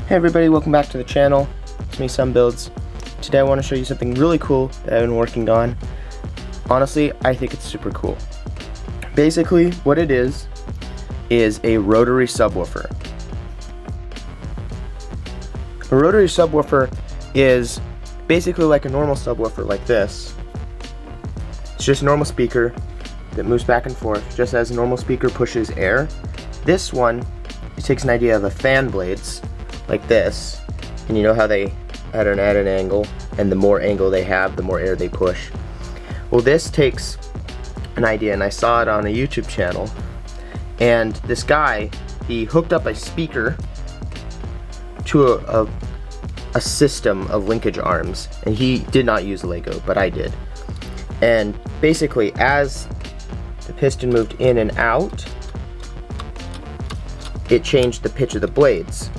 Hey everybody, welcome back to the channel. It's me, Sunbuilds. Today I want to show you something really cool that I've been working on. Honestly, I think it's super cool. Basically, what it is a rotary subwoofer. A rotary subwoofer is basically like a normal subwoofer like this. It's just a normal speaker that moves back and forth, just as a normal speaker pushes air. This one, it takes an idea of the fan blades, like this, and you know how they at an angle, and the more angle they have, the more air they push. Well, this takes an idea, and I saw it on a YouTube channel, and this guy, he hooked up a speaker to a system of linkage arms, and he did not use Lego, but I did. And basically, as the piston moved in and out, it changed the pitch of the blades.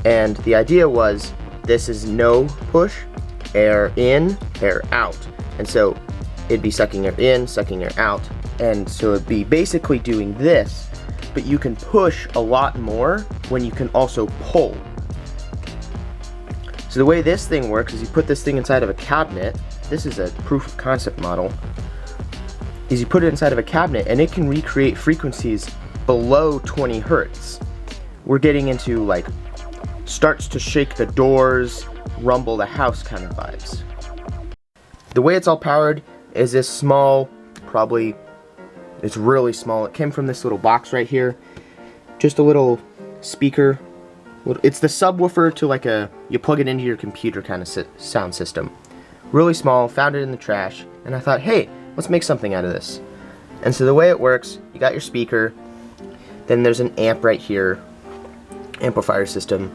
And the idea was, this is no push, air in, air out. And so it'd be sucking air in, sucking air out. And so it'd be basically doing this, but you can push a lot more when you can also pull. So the way this thing works is you put this thing inside of a cabinet. This is a proof of concept model. Is you put it inside of a cabinet and it can recreate frequencies below 20 hertz. We're getting into like starts to shake the doors, rumble the house kind of vibes. The way it's all powered is this small, it's really small. It came from this little box right here. Just a little speaker. It's the subwoofer to like you plug it into your computer kind of sound system. Really small, found it in the trash, and I thought, hey, let's make something out of this. And so the way it works, you got your speaker, then there's an amp right here, amplifier system,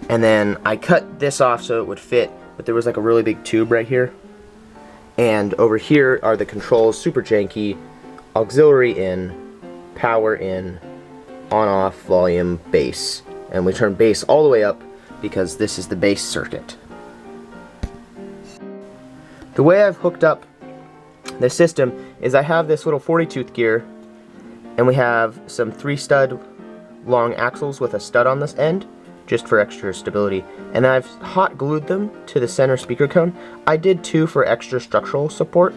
and then I cut this off so it would fit, but there was like a really big tube right here. And over here are the controls, super janky, auxiliary in, power in, on off, volume, bass. And we turn bass all the way up because this is the bass circuit. The way I've hooked up the system is I have this little 40-tooth gear, and we have some 3-stud long axles with a stud on this end, just for extra stability, and I've hot glued them to the center speaker cone. I did 2 for extra structural support.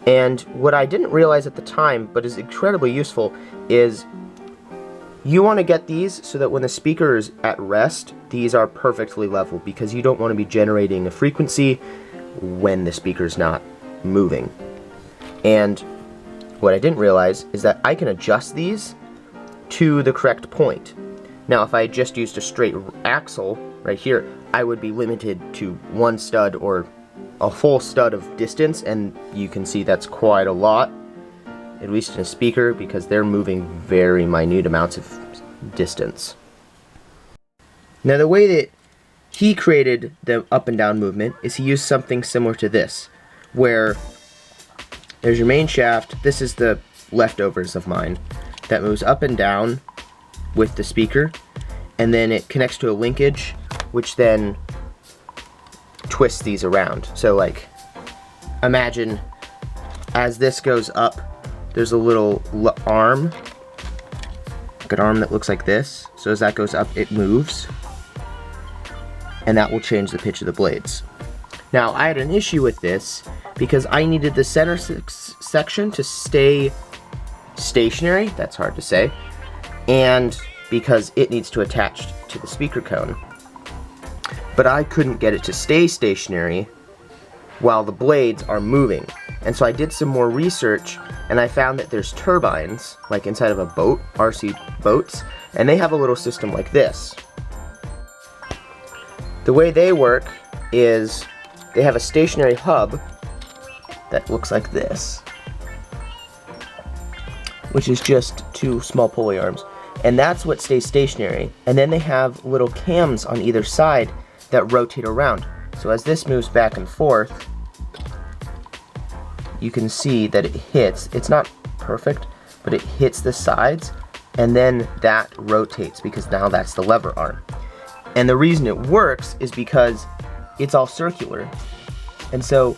And what I didn't realize at the time, but is incredibly useful, is you want to get these so that when the speaker is at rest, these are perfectly level, because you don't want to be generating a frequency when the speaker's not moving. And what I didn't realize is that I can adjust these to the correct point. Now, if I just used a straight axle right here, I would be limited to 1 stud or a full stud of distance, and you can see that's quite a lot, at least in a speaker, because they're moving very minute amounts of distance. Now, the way that he created the up and down movement is he used something similar to this, where there's your main shaft. This is the leftovers of mine that moves up and down with the speaker, and then it connects to a linkage, which then twists these around. So like, imagine as this goes up, there's a little arm, like an arm that looks like this. So as that goes up, it moves, and that will change the pitch of the blades. Now, I had an issue with this because I needed the center section to stay stationary. That's hard to say. And because it needs to attach to the speaker cone. But I couldn't get it to stay stationary while the blades are moving. And so I did some more research, and I found that there's turbines, like inside of a boat, RC boats, and they have a little system like this. The way they work is they have a stationary hub that looks like this, which is just 2 small pulley arms. And that's what stays stationary. And then they have little cams on either side that rotate around. So as this moves back and forth, you can see that it hits. It's not perfect, but it hits the sides, and then that rotates because now that's the lever arm. And the reason it works is because it's all circular. And so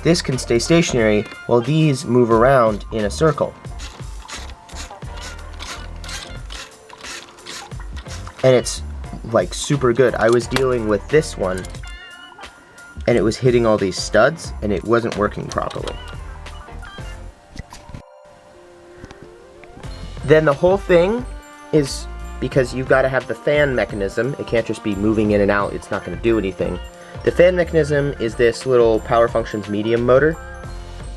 this can stay stationary while these move around in a circle. And it's like super good. I was dealing with this one and it was hitting all these studs and it wasn't working properly. Then the whole thing is, because you've got to have the fan mechanism, it can't just be moving in and out, it's not going to do anything. The fan mechanism is this little Power Functions medium motor,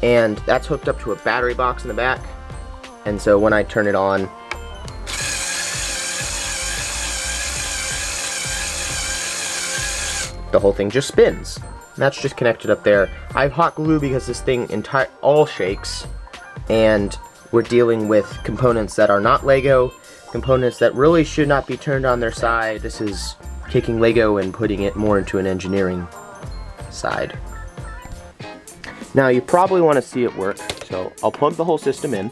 and that's hooked up to a battery box in the back, and so when I turn it on, the whole thing just spins. And that's just connected up there. I have hot glue because this thing all shakes, and we're dealing with components that are not Lego, components that really should not be turned on their side. This is taking Lego and putting it more into an engineering side. Now you probably want to see it work, so I'll plug the whole system in.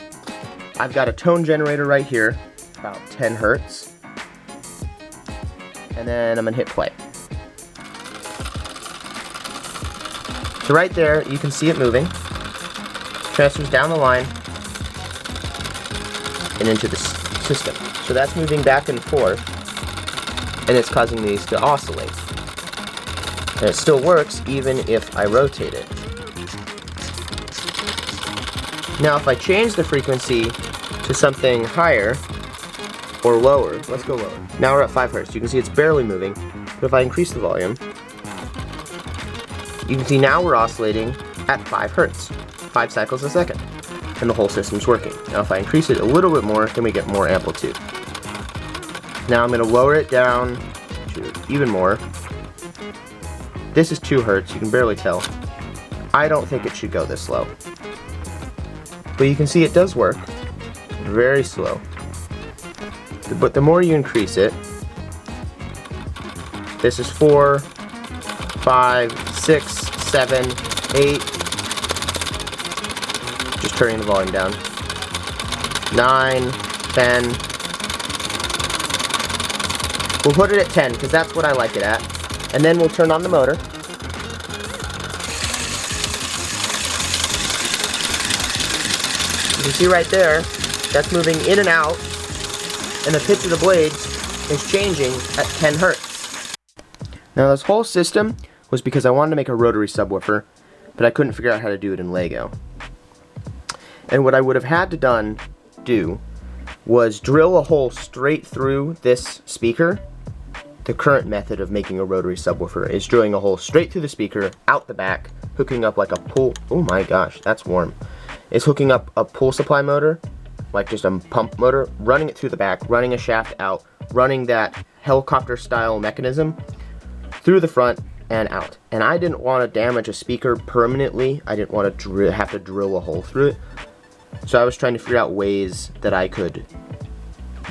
I've got a tone generator right here, about 10 Hertz, and then I'm going to hit play. So right there, you can see it moving. Transfers down the line and into the system. So that's moving back and forth, and it's causing these to oscillate. And it still works even if I rotate it. Now if I change the frequency to something higher or lower, let's go lower. Now we're at 5 Hertz. You can see it's barely moving, but if I increase the volume, you can see now we're oscillating at 5 Hertz, 5 cycles a second, and the whole system's working. Now if I increase it a little bit more, then we get more amplitude. Now I'm going to lower it down to even more. This is 2 Hertz, you can barely tell. I don't think it should go this low. But you can see it does work. Very slow. But the more you increase it, this is 4, 5, 6, 7, 8. Just turning the volume down. 9, 10. We'll put it at 10 because that's what I like it at. And then we'll turn on the motor. You can see right there, that's moving in and out, and the pitch of the blades is changing at 10 Hertz. Now this whole system was because I wanted to make a rotary subwoofer, but I couldn't figure out how to do it in Lego. And what I would have had to do was drill a hole straight through this speaker. The current method of making a rotary subwoofer is drilling a hole straight through the speaker, out the back, hooking up like a pull, oh my gosh, that's warm. It's hooking up a pull supply motor, like just a pump motor, running it through the back, running a shaft out, running that helicopter style mechanism through the front and out. And I didn't want to damage a speaker permanently. I didn't want to have to drill a hole through it. So I was trying to figure out ways that I could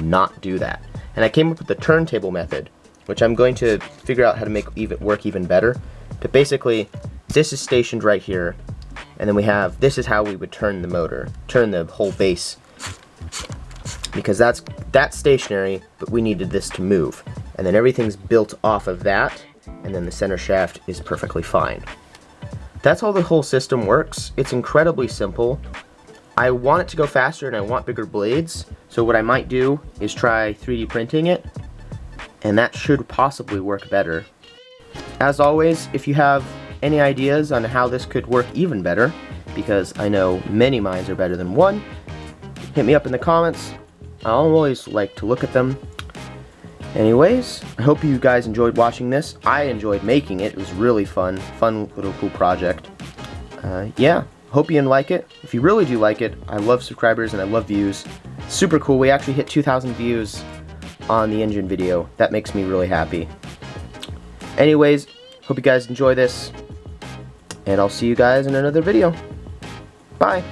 not do that. And I came up with the turntable method, which I'm going to figure out how to make work even better. But basically, this is stationed right here, and then we have, this is how we would turn the motor, turn the whole base. Because that's stationary, but we needed this to move. And then everything's built off of that, and then the center shaft is perfectly fine. That's how the whole system works. It's incredibly simple. I want it to go faster and I want bigger blades, so what I might do is try 3D printing it, and that should possibly work better. As always, if you have any ideas on how this could work even better, because I know many minds are better than one, hit me up in the comments. I always like to look at them. Anyways, I hope you guys enjoyed watching this. I enjoyed making it. It was really fun little cool project. Yeah, hope you like it. If you really do like it, I love subscribers and I love views. Super cool. We actually hit 2,000 views on the engine video. That makes me really happy. Anyways, hope you guys enjoy this, and I'll see you guys in another video. Bye.